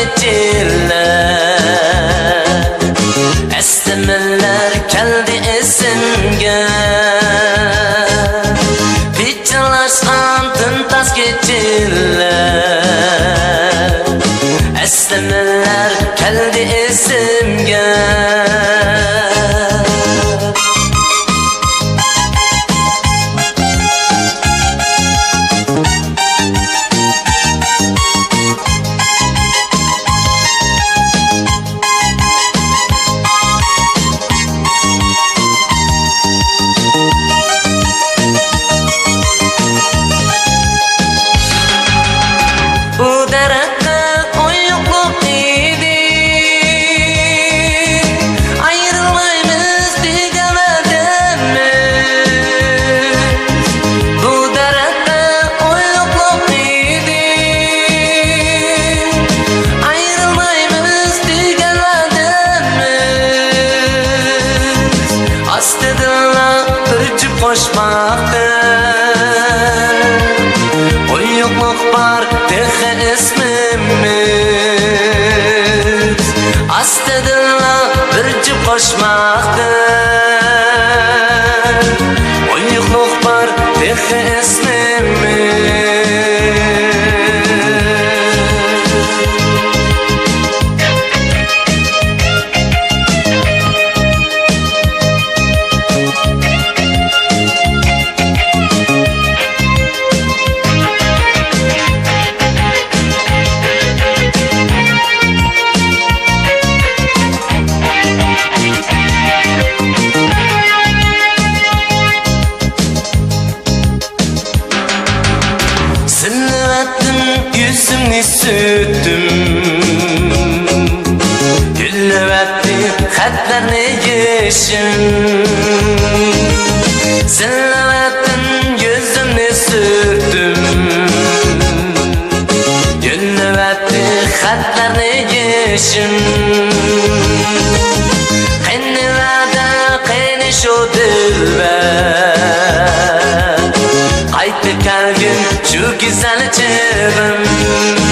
geçirler. Eslemeler geldi esimge, Piçalaşan tıntas geçirler. Eslemeler geldi esimge. Bu derette oyukluk idi, ayrılmayız digemedimiz. Bu derette oyukluk idi, ayrılmayız digemedimiz. Astedirler ölçüp koşmaktır, oyukluk var tehe ismimiz. Astedirler ölçüp koşmaktır, oyukluk var tehe ismimiz. Silüettim yüzümni süttüm, güllüvetti xatlarni yeşim. Silüettim yüzümni süttüm, güllüvetti xatlarni yeşim. Qenilada qeni şu dilber, qaytib kelgin şu güzel çevim.